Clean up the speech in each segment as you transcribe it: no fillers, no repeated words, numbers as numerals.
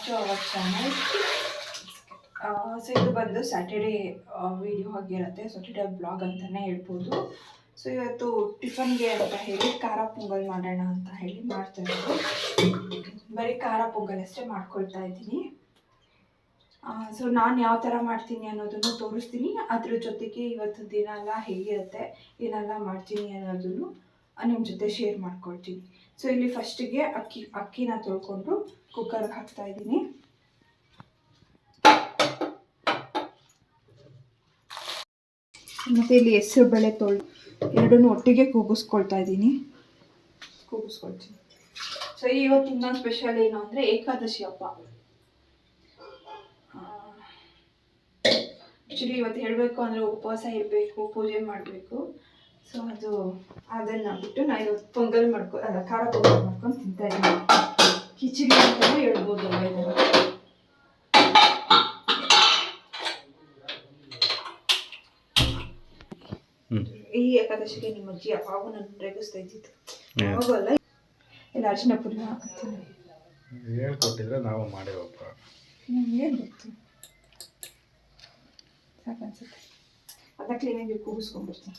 To our channel. So ಇದು ಬಂದು Saturday video ಆಗಿರುತ್ತೆ, ಸ್ಯಾಟರ್ಡೇ ಬ್ಲಾಗ್ ಅಂತಲೇ ಹೇಳ್ಬೋದು. ಸೊ ಇವತ್ತು ಟಿಫನ್ಗೆ ಅಂತ ಹೇಳಿ ಖಾರ ಪೊಂಗಲ್ ಮಾಡೋಣ ಅಂತ ಹೇಳಿ ಮಾಡ್ತಾ ಇರೋದು. ಬರೀ ಖಾರ ಪೊಂಗಲ್ ಅಷ್ಟೇ ಮಾಡ್ಕೊಳ್ತಾ ಇದ್ದೀನಿ. ಸೊ ನಾನು ಯಾವ ಥರ ಮಾಡ್ತೀನಿ ಅನ್ನೋದನ್ನು ತೋರಿಸ್ತೀನಿ. ಅದ್ರ ಜೊತೆಗೆ ಇವತ್ತು ದಿನ ಎಲ್ಲ ಹೇಗಿರುತ್ತೆ, ಏನೆಲ್ಲ ಮಾಡ್ತೀನಿ ಅನ್ನೋದನ್ನು ನಿಮ್ಮ ಜೊತೆ ಶೇರ್ ಮಾಡ್ಕೊಳ್ತೀನಿ. ಸೊ ಇಲ್ಲಿ ಫಸ್ಟಿಗೆ ಅಕ್ಕಿನ ತೊಳ್ಕೊಂಡು ಕುಕ್ಕರ್ಗೆ ಹಾಕ್ತಾ ಇದ್ದೀನಿ. ಮತ್ತು ಇಲ್ಲಿ ಹೆಸರು ಬೇಳೆ ಎರಡನ್ನೂ ಒಟ್ಟಿಗೆ ಕೂಗಿಸ್ಕೊಳ್ತೀನಿ. ಸೊ ಇವತ್ತು ಇನ್ನೊಂದು ಸ್ಪೆಷಲ್ ಏನು ಅಂದರೆ ಏಕಾದಶಿ ಹಬ್ಬ. ಆ್ಯಕ್ಚುಲಿ ಇವತ್ತು ಹೇಳಬೇಕು ಅಂದರೆ ಉಪವಾಸ ಇರಬೇಕು, ಪೂಜೆ ಮಾಡಬೇಕು. ಸೊ ಅದನ್ನು ಬಿಟ್ಟು ನಾನು ಇವತ್ತು ಪೊಂಗಲ್ ಖಾರ ಪೊಂಗಲ್ ಮಾಡ್ಕೊಂಡು ತಿಂತಾ ಇದ್ದೀನಿ. ಕಿಚಡಿ ಅಂತಲೂ ಹೇಳ್ಬೋದು ಇದನ್ನು. ಈ ಏಕಾದಶಿಗೆ ನಿಮ್ಮ ಅಜ್ಜಿ ಅಪ್ಪಾವು ನನ್ನ ರೇಗಿಸ್ತಾ ಇದ್ದಿತ್ತು. ಅವಾಗಲ್ಲ ಎಲ್ಲ ಅರಿಶಿನ ಪುಡಿ ಹಾಕತ್ತೀನಿ ಹೇಳ್ಕೊಟ್ಟಿದ್ರೆ ನಾವು ಮಾಡೇವಪ್ಪ. ಏನು ಗೊತ್ತು ಸಾಕನ್ಸುತ್ತೆ. ಅದ ಕ್ಲೀನಾಗಿ ಕೂಗಿಸ್ಕೊಂಡ್ಬಿಡ್ತೀನಿ.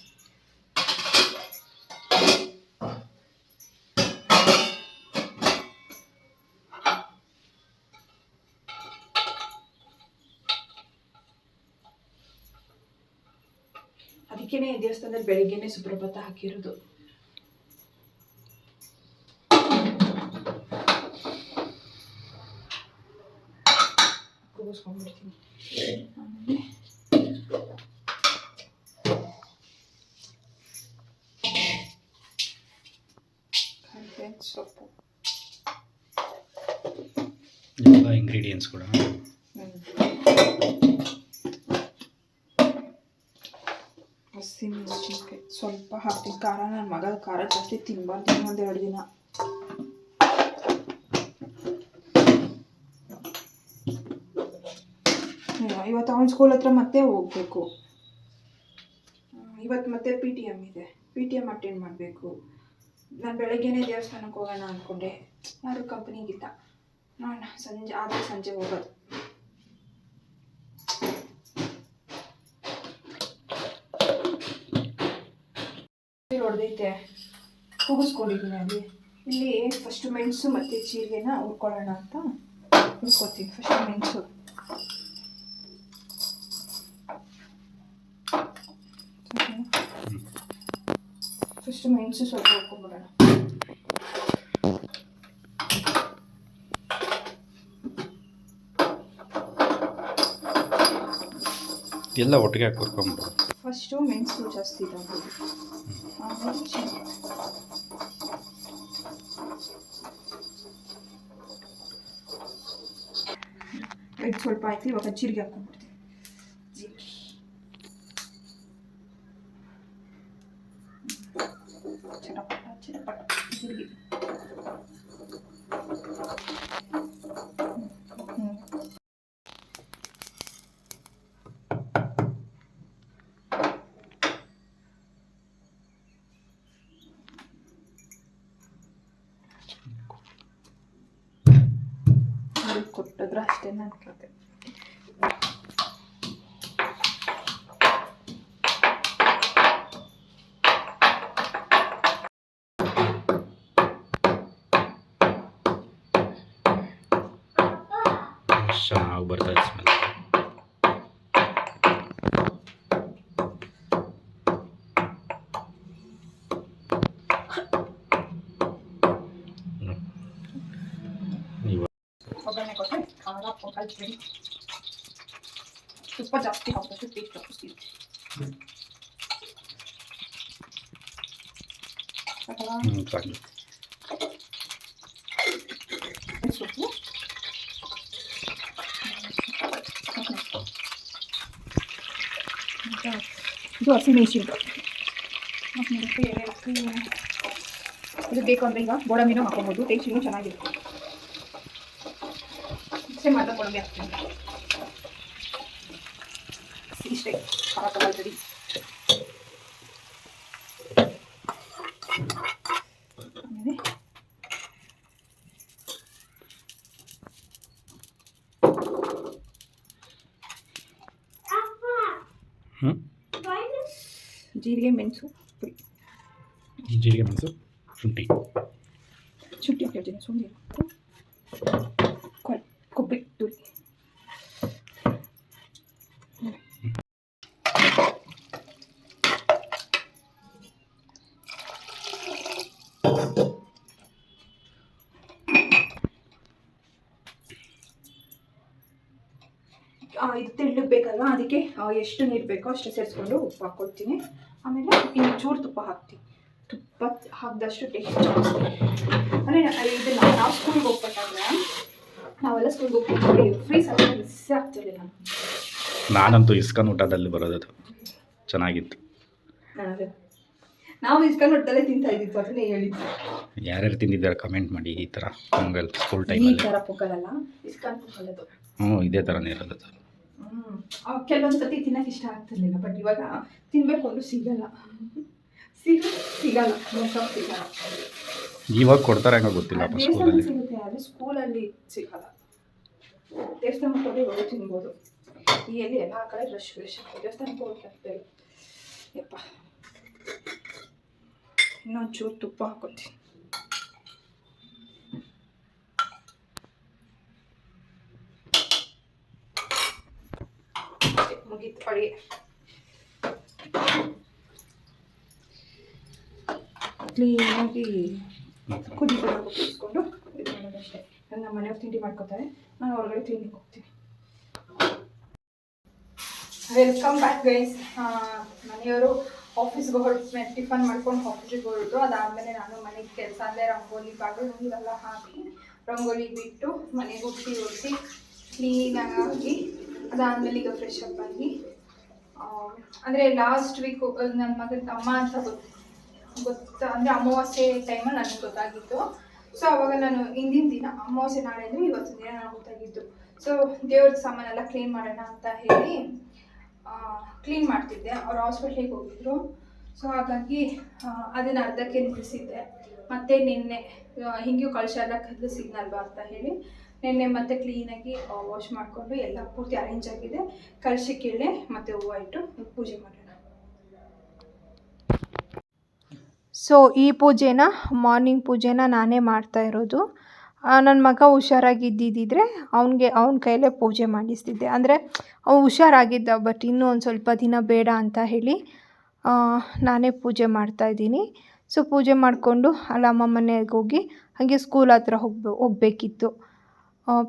ಅದಕ್ಕೇನೆ ದೇವಸ್ಥಾನದಲ್ಲಿ ಬೆಳಿಗ್ಗೆನೆ ಸುಪ್ರಭಾತ ಹಾಕಿರೋದು. ಕೂಗಿಸ್ಕೊಂಡ್ಬಿಡ್ತೀನಿ. ಆಮೇಲೆ ಸೊಪ್ಪು ಎಲ್ಲ ಇಂಗ್ರೀಡಿಯೆಂಟ್ಸ್ ಕೂಡ ಹಸಿಮೆಣಸಿನ್ಕಾಯಿ ಸ್ವಲ್ಪ ಹಾಕ್ತೀನಿ. ಖಾರ ನನ್ನ ಮಗ ಖಾರ ಜಾಸ್ತಿ ತಿನ್ಬಾರ್ದು ಒಂದು 2 ದಿನ. ಇವತ್ತು ಅವನ ಸ್ಕೂಲ್ ಹತ್ರ ಮತ್ತೆ ಹೋಗ್ಬೇಕು. ಇವತ್ತು ಮತ್ತೆ PTM ಇದೆ, PTM ಅಟೆಂಡ್ ಮಾಡಬೇಕು. ನಾನು ಬೆಳಗ್ಗೆನೇ ದೇವಸ್ಥಾನಕ್ಕೆ ಹೋಗೋಣ ಅಂದ್ಕೊಂಡೆ, ಯಾರು ಕಂಪ್ನಿಗಿಲ್ಲ. ನಾನು ಸಂಜೆ ಹೋಗೋದು. ಹೊಡೆದೈತೆ, ಕೂಗಿಸ್ಕೊಂಡಿದ್ದೀನಿ. ಇಲ್ಲಿ ಫಸ್ಟ್ ಮೆಣಸು ಮತ್ತು ಜೀರಿಗೆನ ಹುರ್ಕೊಳ್ಳೋಣ ಅಂತ ಹುರ್ಕೋತೀನಿ. ಫಸ್ಟ್ ಮೆಣಸು ಸ್ವಲ್ಪ ಹುರ್ಕೊಂಡ್ಬಿಡೋಣ. ಎಲ್ಲ ಒಟ್ಟಿಗೆ ಹಾಕಿ ಹುರ್ಕೊಂಡ್ಬಿಡೋದು. ಫಸ್ಟು ಮೆಣಸು ಜಾಸ್ತಿ ಇದಾಗ್ಬೋದು. ಆಮೇಲೆ ಇದು ಸ್ವಲ್ಪ ಆಯ್ತು. ಇವಾಗ ಜೀರಿಗೆ ಹಾಕೊಂಡ್ಬಿಡ್ತೀನಿ. ಚಟಪಟ ಜೀರಿಗೆ. ಕೊಟ್ಟಿದ್ರೆ ಅಷ್ಟೇ ನಾನು ಕತೆ. ಚೆನ್ನಾಗಿ ಬರ್ತದೆ ಸ್ಮೆಲ್. ಒಗ್ಗರಣೆ ಕೊಟ್ಟರೆ ಖಾರ ಪೊಂಗಲ್ ರೆಡಿ. ತುಪ್ಪ ಜಾಸ್ತಿ ಹಾಕೋದು ಟೇಸ್ಟ್ ತಪ್ಪಿಸ್ತೀವಿ. ಸೊಪ್ಪು ಇದು ಹಸಿಮೆಣಸಿನ್ಕಾಯಿ. ಇದು ಬೇಕು ಅಂದರೆ ಈಗ ಗೋಡಂಬಿನೂ ಹಾಕೋಬೋದು, ಟೇಸ್ಟ್ ಇನ್ನೂ ಚೆನ್ನಾಗಿರುತ್ತೆ. ಮಿಕ್ಸಿ ಮಾಡಿದ ಗೋಡಂಬಿ ಹಾಕ್ತೀನಿ. ಇಷ್ಟೇ ಖಾರ ಪೊಂಗಲ್ ರೆಡಿ. ಆಮೇಲೆ ಜೀರಿಗೆ ಮೆಣಸು ಪುಡಿ, ಜೀರಿಗೆ ಮೆಣಸು, ಶುಂಠಿ, ಶುಂಠಿ ಹೇಳ್ತೀನಿ, ಶುಂಠಿ ಕೊಬ್ಬರಿ ತುರಿ. ಇದು ತೆಳ್ಳಗಬೇಕಲ್ವ, ಅದಕ್ಕೆ ಎಷ್ಟು ನೀರು ಬೇಕೋ ಅಷ್ಟು ಸೇರಿಸ್ಕೊಂಡು ಉಪ್ಪು ಹಾಕ್ಕೊಳ್ತೀನಿ. ಆಮೇಲೆ ಇನ್ನು ಚೂರು ತುಪ್ಪ ಹಾಕ್ತೀನಿ. ತುಪ್ಪ ಹಾಕಿದಷ್ಟು ಟೇಸ್ಟ್ ಜಾಸ್ತಿ. ಅಂದರೆ ಇದನ್ನು ನಾವು ಸ್ಕೂಲ್ಗೆ ಹೋಗ್ಬೇಕಾದ್ರೆ ನಾವೆಲ್ಲ ಸ್ಕೂಲ್ಗೆ ಹೋಗ್ಬಿಟ್ಟು ಫ್ರೀ ಸಲ ಮಿಸ್ಸೇ ಆಗ್ತಿರಲಿಲ್ಲ. ನಾನಂತೂ ಇಸ್ಕಾನ್ ಊಟದಲ್ಲಿ ಬರೋದದು ಚೆನ್ನಾಗಿತ್ತು. ನಾವು ಇಸ್ಕಾನ್ ಊಟದಲ್ಲೇ ತಿಂತಾ ಇದ್ದಿದ್ದು, ಅದನ್ನೇ ಹೇಳಿದ್ದು. ಯಾರ್ಯಾರು ತಿಂದಿದ್ದಾರೆ ಕಮೆಂಟ್ ಮಾಡಿ. ಈ ಥರ ಪೊಂಗಲ್ ಸ್ಕೂಲ್ ಈ ಟೈಮಲ್ಲಿ ಥರ ಪೊಂಗಲ್ ಅಲ್ಲ, ಇಸ್ಕಾನ್ ಪೊಂಗಲ್ ಅದು. ಇದೇ ಥರನೇ ಇರೋದು. ಕೆಲವೊಂದು ಸತಿ ತಿನ್ನಕ್ಕೆ ಇಷ್ಟ ಆಗ್ತಿರ್ಲಿಲ್ಲ, ಬಟ್ ಇವಾಗ ತಿನ್ಬೇಕು ಅಂದ್ರೂ ಸಿಗಲ್ಲ. ಸಿಗಲ್ಲ ಸಿಗಲ್ಲ. ಇವಾಗ ಕೊಡ್ತಾರೆ ಹಂಗ ಗೊತ್ತಿಲ್ಲ. ದೇವಸ್ಥಾನ ಸಿಗುತ್ತೆ, ಆದರೆ ಸ್ಕೂಲಲ್ಲಿ ಸಿಗಲ್ಲ. ದೇವಸ್ಥಾನಕ್ಕೆ ಹೋಗಿ ಹೋಗಿ ತಿನ್ಬೋದು. ಈ ಎಲ್ಲಿ ಎಲ್ಲ ಕಡೆ ರಶ್ ದೇವಸ್ಥಾನಕ್ಕೆ ಹೋಗ್ತಾ ಯಪ್ಪ. ಇನ್ನೊಂಚೂರು ತುಪ್ಪ ಹಾಕೋತೀನಿ. ಮುಗೀತು ಅಡುಗೆ. ಕ್ಲೀನಾಗಿ ಕುದಿಸ್ಕೊಂಡು ಇದು ಮಾಡೋದಷ್ಟೇ. ನನ್ನ ಮನೆಯವ್ರು ತಿಂಡಿ ಮಾಡ್ಕೋತಾರೆ, ನಾನು ಹೊರಗಡೆ ಕ್ಲೀನಿಗೆ ಹೋಗ್ತೀನಿ. Welcome back guys. ಮನೆಯವರು ಆಫೀಸ್ಗೆ ಹೊರಟು ಟಿಫನ್ ಮಾಡ್ಕೊಂಡು ಆಫೀಸಿಗೆ ಹೊರಟು, ಅದಾದಮೇಲೆ ನಾನು ಮನೆಗೆ ಕೆಲಸ ಅಂದರೆ ರಂಗೋಲಿ ಬಾಗಿಲು ನೀರೆಲ್ಲ ಹಾಕಿ ರಂಗೋಲಿ ಬಿಟ್ಟು ಮನೆಗೆ ಒರೆಸಿ ಕ್ಲೀನಾಗಿ ಅದಾದಮೇಲೆ ಈಗ ಫ್ರೆಶ್ ಅಪ್ ಆಗಿ, ಅಂದರೆ ಲಾಸ್ಟ್ ವೀಕು ನನ್ನ ಮಗನ ಅಮ್ಮ ಅಂತ ಗೊತ್ತಾ, ಅಂದರೆ ಅಮಾವಾಸ್ಯೆ ಟೈಮಲ್ಲಿ ನನಗೆ ಗೊತ್ತಾಗಿತ್ತು. ಸೊ ಅವಾಗ ನಾನು ಹಿಂದಿನ ದಿನ ಅಮಾವಾಸ್ಯೆ ನಾಳೆ ಅಂದರೆ ಇವತ್ತಿನ ದಿನ ನನಗೆ ಗೊತ್ತಾಗಿತ್ತು. ಸೊ ದೇವ್ರ ಸಾಮಾನೆಲ್ಲ ಕ್ಲೀನ್ ಮಾಡೋಣ ಅಂತ ಹೇಳಿ ಕ್ಲೀನ್ ಮಾಡ್ತಿದ್ದೆ. ಅವ್ರು ಹಾಸ್ಪಿಟ್ಲಿಗೆ ಹೋಗಿದ್ರು. ಸೊ ಹಾಗಾಗಿ ಅದನ್ನು ಅರ್ಧಕ್ಕೆ ನಿಲ್ಲಿಸಿದ್ದೆ. ಮತ್ತು ನಿನ್ನೆ ಹಿಂಗೂ ಕಳಶ ಎಲ್ಲ ಕದಲಿಸಿದ್ನಲ್ವಾ ಅಂತ ಹೇಳಿ ನಿನ್ನೆ ಮತ್ತೆ ಕ್ಲೀನಾಗಿ ವಾಶ್ ಮಾಡಿಕೊಂಡು ಎಲ್ಲ ಪೂರ್ತಿ ಅರೇಂಜ್ ಆಗಿದೆ. ಕಳಶಕ್ಕೆಳೆ ಮತ್ತು ಹೂವು ಇಟ್ಟು ಪೂಜೆ ಮಾಡೋಣ. ಸೊ ಈ ಪೂಜೆನ ಮಾರ್ನಿಂಗ್ ಪೂಜೆನ ನಾನೇ ಮಾಡ್ತಾ ಇರೋದು. ನನ್ನ ಮಗ ಹುಷಾರಾಗಿದ್ದಿದ್ದರೆ ಅವನ ಕೈಲೇ ಪೂಜೆ ಮಾಡಿಸ್ತಿದ್ದೆ. ಅಂದರೆ ಅವ್ನು ಹುಷಾರಾಗಿದ್ದ, ಬಟ್ ಇನ್ನೂ ಒಂದು ಸ್ವಲ್ಪ ದಿನ ಬೇಡ ಅಂತ ಹೇಳಿ ನಾನೇ ಪೂಜೆ ಮಾಡ್ತಾಯಿದ್ದೀನಿ. ಸೊ ಪೂಜೆ ಮಾಡಿಕೊಂಡು ಅಲ್ಲ ಅಮ್ಮ ಮನೆಗೆ ಹೋಗಿ ಹಾಗೆ ಸ್ಕೂಲ್ ಹತ್ರ ಹೋಗಬೇಕಿತ್ತು.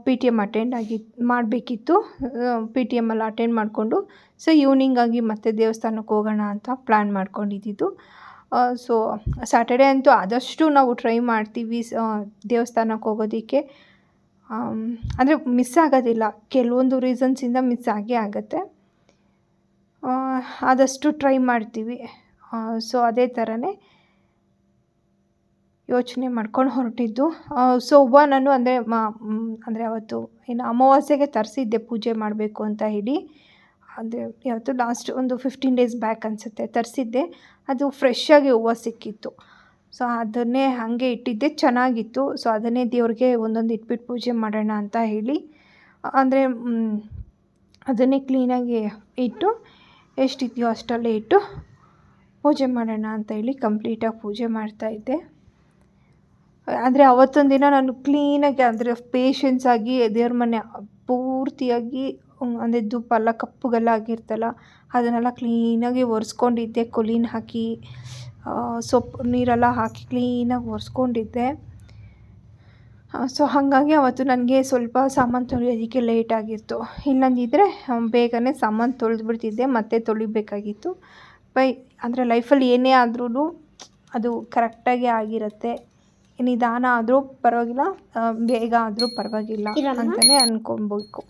ಪಿ ಟಿ ಎಮ್ ಮಾಡಬೇಕಿತ್ತು. ಪಿ ಟಿ ಎಮ್ಮಲ್ಲಿ ಅಟೆಂಡ್ ಮಾಡಿಕೊಂಡು ಸೊ ಈವ್ನಿಂಗಾಗಿ ಮತ್ತೆ ದೇವಸ್ಥಾನಕ್ಕೆ ಹೋಗೋಣ ಅಂತ ಪ್ಲ್ಯಾನ್ ಮಾಡ್ಕೊಂಡಿದ್ದು. ಸೊ ಸ್ಯಾಟರ್ಡೇ ಅಂತೂ ಆದಷ್ಟು ನಾವು ಟ್ರೈ ಮಾಡ್ತೀವಿ ದೇವಸ್ಥಾನಕ್ಕೆ ಹೋಗೋದಕ್ಕೆ. ಅಂದರೆ ಮಿಸ್ ಆಗೋದಿಲ್ಲ, ಕೆಲವೊಂದು ರೀಸನ್ಸಿಂದ ಮಿಸ್ ಆಗೇ ಆಗುತ್ತೆ. ಆದಷ್ಟು ಟ್ರೈ ಮಾಡ್ತೀವಿ. ಸೊ ಅದೇ ಥರನೇ ಯೋಚನೆ ಮಾಡ್ಕೊಂಡು ಹೊರಟಿದ್ದು. ಸೊ ಹೂವು ನಾನು ಅಂದರೆ ಅವತ್ತು ಏನು ಅಮಾವಾಸ್ಯೆಗೆ ತರಿಸಿದ್ದೆ ಪೂಜೆ ಮಾಡಬೇಕು ಅಂತ ಹೇಳಿ. ಅಂದರೆ ಯಾವತ್ತು ಲಾಸ್ಟ್ ಒಂದು 15 ಡೇಸ್ ಬ್ಯಾಕ್ ಅನಿಸುತ್ತೆ ತರಿಸಿದ್ದೆ. ಅದು ಫ್ರೆಶ್ಶಾಗಿ ಹೂವು ಸಿಕ್ಕಿತ್ತು. ಸೊ ಅದನ್ನೇ ಹಾಗೆ ಇಟ್ಟಿದ್ದೆ, ಚೆನ್ನಾಗಿತ್ತು. ಸೊ ಅದನ್ನೇ ದೇವ್ರಿಗೆ ಒಂದೊಂದು ಇಟ್ಬಿಟ್ಟು ಪೂಜೆ ಮಾಡೋಣ ಅಂತ ಹೇಳಿ, ಅಂದರೆ ಅದನ್ನೇ ಕ್ಲೀನಾಗಿ ಇಟ್ಟು ಎಷ್ಟಿದೆಯೋ ಅಷ್ಟಲ್ಲೇ ಇಟ್ಟು ಪೂಜೆ ಮಾಡೋಣ ಅಂತ ಹೇಳಿ ಕಂಪ್ಲೀಟಾಗಿ ಪೂಜೆ ಮಾಡ್ತಾಯಿದ್ದೆ. ಅಂದರೆ ಅವತ್ತೊಂದು ದಿನ ನಾನು ಕ್ಲೀನಾಗಿ ಅಂದರೆ ಪೇಷನ್ಸಾಗಿ ದೇವ್ರ ಮನೆ ಪೂರ್ತಿಯಾಗಿ ಅಂದರೆ ಧೂಪ ಎಲ್ಲ ಕಪ್ಪಗೆಲ್ಲ ಆಗಿರ್ತಲ್ಲ ಅದನ್ನೆಲ್ಲ ಕ್ಲೀನಾಗಿ ಒರೆಸ್ಕೊಂಡಿದ್ದೆ. ಕೊಲಿನ ಹಾಕಿ ಸೊಪ್ಪು ನೀರೆಲ್ಲ ಹಾಕಿ ಕ್ಲೀನಾಗಿ ಒರೆಸ್ಕೊಂಡಿದ್ದೆ. ಸೊ ಹಾಗಾಗಿ ಅವತ್ತು ನನಗೆ ಸ್ವಲ್ಪ ಸಾಮಾನು ತೊಳೆಯೋದಕ್ಕೆ ಲೇಟ್ ಆಗಿತ್ತು. ಇಲ್ಲಂದಿದ್ದರೆ ಬೇಗನೆ ಸಾಮಾನು ತೊಳೆದ್ಬಿಡ್ತಿದ್ದೆ, ಮತ್ತೆ ತೊಳಿಬೇಕಾಗಿತ್ತು. ಅಂದರೆ ಲೈಫಲ್ಲಿ ಏನೇ ಆದ್ರೂ ಅದು ಕರೆಕ್ಟಾಗಿ ಆಗಿರುತ್ತೆ. ನಿಧಾನ ಆದರೂ ಪರವಾಗಿಲ್ಲ, ಬೇಗ ಆದರೂ ಪರವಾಗಿಲ್ಲ ಅಂತಲೇ ಅಂದ್ಕೊಬೇಕು.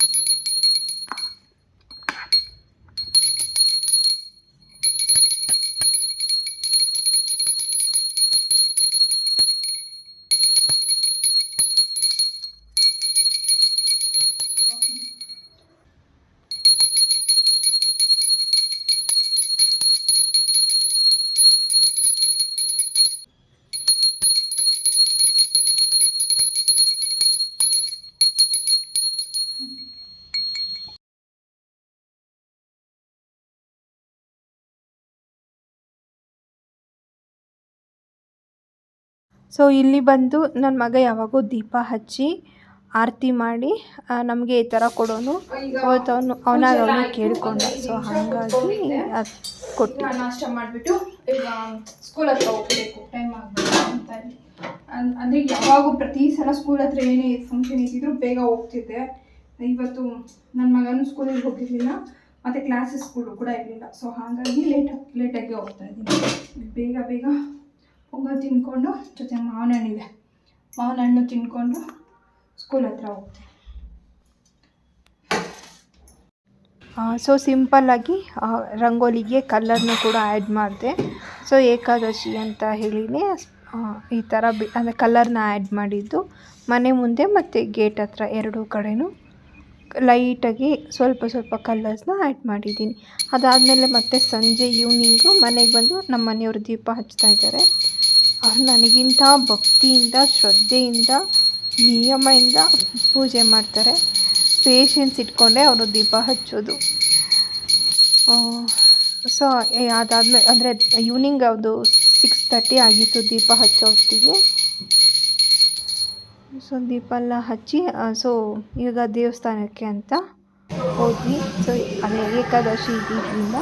ಸೊ ಇಲ್ಲಿ ಬಂದು ನನ್ನ ಮಗ ಯಾವಾಗೂ ದೀಪ ಹಚ್ಚಿ ಆರತಿ ಮಾಡಿ ನಮಗೆ ಈ ಥರ ಕೊಡೋನು. ಅವತ್ತು ಅವನಿಗೆ ಕೇಳ್ಕೊಂಡ. ಸೊ ಹಾಗಾಗಿ ಅದು ಕೊಟ್ಟು ನಾಷ್ಟ ಮಾಡಿಬಿಟ್ಟು ಈಗ ಸ್ಕೂಲ್ ಹತ್ರ ಹೋಗಬೇಕು, ಟೈಮ್ ಆಗಬೇಕು ಅಂತ. ಅಂದರೆ ಯಾವಾಗೂ ಪ್ರತಿ ಸಲ ಸ್ಕೂಲ್ ಹತ್ರ ಏನೇ ಫಂಕ್ಷನ್ ಇದ್ದಿದ್ರು ಬೇಗ ಹೋಗ್ತಿದ್ದೆ. ಇವತ್ತು ನನ್ನ ಮಗನೂ ಸ್ಕೂಲಿಗೆ ಹೋಗಿರಲಿಲ್ಲ ಮತ್ತು ಕ್ಲಾಸಸ್ ಸ್ಕೂಲು ಕೂಡ ಇರಲಿಲ್ಲ. ಸೊ ಹಾಗಾಗಿ ಲೇಟಾಗಿ ಹೋಗ್ತಾ ಇದ್ದೀನಿ. ಬೇಗ ಪೊಂಗಲ್ ತಿಂದ್ಕೊಂಡು ಜೊತೆ ಮಾವಿನ ಹಣ್ಣಿದೆ, ಮಾವಿನ ಹಣ್ಣು ತಿಂದ್ಕೊಂಡು ಸ್ಕೂಲ್ ಹತ್ರ ಹೋಗ್ತೀನಿ. ಸೊ ಸಿಂಪಲ್ಲಾಗಿ ರಂಗೋಲಿಗೆ ಕಲರ್ನು ಕೂಡ ಆ್ಯಡ್ ಮಾಡಿದೆ. ಸೊ ಏಕಾದಶಿ ಅಂತ ಹೇಳಿನೇ ಈ ಥರ ಅಂದರೆ ಕಲರ್ನ ಆ್ಯಡ್ ಮಾಡಿದ್ದು. ಮನೆ ಮುಂದೆ ಮತ್ತು ಗೇಟ್ ಹತ್ರ ಎರಡೂ ಕಡೆಯೂ ಲೈಟಾಗಿ ಸ್ವಲ್ಪ ಕಲರ್ಸ್ನ ಆ್ಯಡ್ ಮಾಡಿದ್ದೀನಿ. ಅದಾದಮೇಲೆ ಮತ್ತೆ ಸಂಜೆ ಈವ್ನಿಂಗು ಮನೆಗೆ ಬಂದು ನಮ್ಮ ಮನೆಯವರು ದೀಪ ಹಚ್ತಾ ಇದ್ದಾರೆ. ಅವ್ರು ನನಗಿಂತ ಭಕ್ತಿಯಿಂದ, ಶ್ರದ್ಧೆಯಿಂದ, ನಿಯಮದಿಂದ ಪೂಜೆ ಮಾಡ್ತಾರೆ. ಪೇಷನ್ಸ್ ಇಟ್ಕೊಂಡೆ ಅವರು ದೀಪ ಹಚ್ಚೋದು. ಸೊ ಅದಾದಮೇಲೆ ಅಂದರೆ ಈವ್ನಿಂಗ್ ಅದು 6:30 ಆಗಿತ್ತು ದೀಪ ಹಚ್ಚೋ ಹೊತ್ತಿಗೆ. ಸೊ ದೀಪ ಎಲ್ಲ ಹಚ್ಚಿ ಸೊ ಈಗ ದೇವಸ್ಥಾನಕ್ಕೆ ಅಂತ ಹೋದ್ವಿ. ಸೊ ಅದೇ ಏಕಾದಶಿ ಇದ್ದಿದ್ದರಿಂದ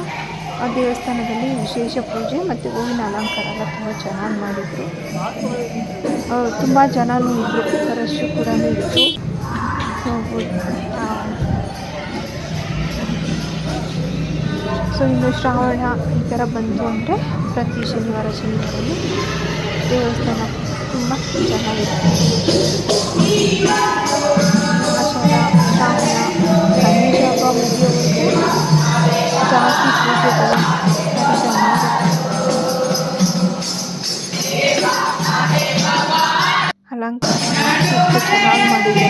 ಆ ದೇವಸ್ಥಾನದಲ್ಲಿ ವಿಶೇಷ ಪೂಜೆ ಮತ್ತು ಹೂವಿನ ಅಲಂಕಾರ ಎಲ್ಲ ತುಂಬ ಚೆನ್ನಾಗಿ ಮಾಡಿದರು. ತುಂಬ ಜನನೂ ಇದ್ದರು, ರಶ್ಶು ಕೂಡ ಇತ್ತು. ಸೊ ಇನ್ನು ಶ್ರಾವಣ ಈ ಥರ ಬಂತು ಅಂದರೆ ಪ್ರತಿ ಶನಿವಾರ ದೇವಸ್ಥಾನ ತುಂಬ ಚೆನ್ನಾಗಿರುತ್ತೆ. ಆಷಾಢ, ಶ್ರಾವಣ, ಗಣೇಶ ಹಬ್ಬ ಮುಗಿಯೋವರೆಗೂ ಜಾಸ್ತಿ ಪೂಜೆಗಳು ಅಲಂಕಾರ ಚೆನ್ನಾಗಿ ಮಾಡಿದ್ದಾರೆ.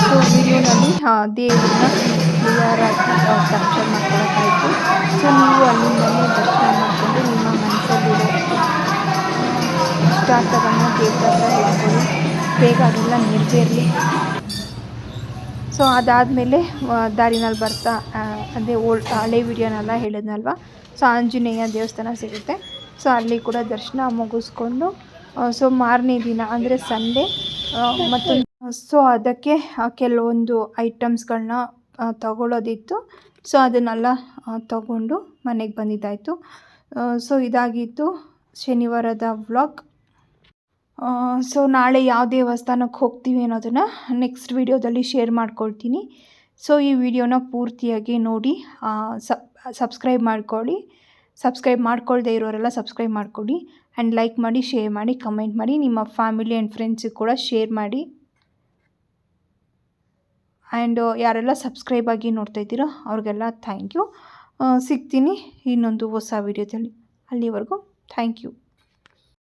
ಸೊ ವಿಡಿಯೋನಲ್ಲಿ ದೇವರನ್ನ ಕ್ಲಿಯರಾಗಿ ಕ್ಯಾಪ್ಚರ್ ಮಾಡ್ಕೊಳಕ್ಕಾಯಿತು. ಸೊ ನೀವು ಅಲ್ಲಿಂದಲೇ ದರ್ಶನ ಮಾಡಿಕೊಂಡು ನಿಮ್ಮ ಮನಸ್ಸಲ್ಲಿರೋ ಇಷ್ಟಾರ್ಥಗಳನ್ನ ದೇವ್ರ ಹತ್ರ ಹೇಳ್ಕೊಳ್ಳಿ, ಬೇಗ ಅದೆಲ್ಲ ನೆರವೇರಲಿ. ಸೊ ಅದಾದಮೇಲೆ ದಾರಿನಲ್ಲಿ ಬರ್ತಾ ಅದೇ ಹಳೆ ವಿಡಿಯೋನೆಲ್ಲ ಹೇಳಿದ್ನಲ್ವ. ಸೊ ಆಂಜನೇಯ ದೇವಸ್ಥಾನ ಸಿಗುತ್ತೆ. ಸೊ ಅಲ್ಲಿ ಕೂಡ ದರ್ಶನ ಮುಗಿಸ್ಕೊಂಡು ಸೊ ಮಾರನೇ ದಿನ ಅಂದರೆ ಸಂಡೇ ಮತ್ತೊಂದು ಸೊ ಅದಕ್ಕೆ ಕೆಲವೊಂದು ಐಟಮ್ಸ್ಗಳನ್ನ ತಗೊಳ್ಳೋದಿತ್ತು. ಸೊ ಅದನ್ನೆಲ್ಲ ತಗೊಂಡು ಮನೆಗೆ ಬಂದಿದ್ದಾಯಿತು. ಸೊ ಇದಾಗಿತ್ತು ಶನಿವಾರದ ವ್ಲಾಗ್. ಸೊ ನಾಳೆ ಯಾವ ದೇವಸ್ಥಾನಕ್ಕೆ ಹೋಗ್ತೀವಿ ಅನ್ನೋದನ್ನು ನೆಕ್ಸ್ಟ್ ವಿಡಿಯೋದಲ್ಲಿ ಶೇರ್ ಮಾಡ್ಕೊಳ್ತೀನಿ. ಸೊ ಈ ವಿಡಿಯೋನ ಪೂರ್ತಿಯಾಗಿ ನೋಡಿ ಸಬ್ಸ್ಕ್ರೈಬ್ ಮಾಡ್ಕೊಳ್ಳಿ. ಸಬ್ಸ್ಕ್ರೈಬ್ ಮಾಡ್ಕೊಳ್ದೇ ಇರೋರೆಲ್ಲ ಸಬ್ಸ್ಕ್ರೈಬ್ ಮಾಡ್ಕೊಳ್ಳಿ. ಆ್ಯಂಡ್ ಲೈಕ್ ಮಾಡಿ, ಶೇರ್ ಮಾಡಿ, ಕಮೆಂಟ್ ಮಾಡಿ, ನಿಮ್ಮ ಫ್ಯಾಮಿಲಿ ಆ್ಯಂಡ್ ಫ್ರೆಂಡ್ಸಿಗೆ ಕೂಡ ಶೇರ್ ಮಾಡಿ. ಆ್ಯಂಡ್ ಯಾರೆಲ್ಲ ಸಬ್ಸ್ಕ್ರೈಬ್ ಆಗಿ ನೋಡ್ತಾ ಇದ್ದೀರೋ ಅವ್ರಿಗೆಲ್ಲ ಥ್ಯಾಂಕ್ ಯು. ಸಿಗ್ತೀನಿ ಇನ್ನೊಂದು ಹೊಸ ವಿಡಿಯೋದಲ್ಲಿ. ಅಲ್ಲಿವರೆಗೂ ಥ್ಯಾಂಕ್ ಯು.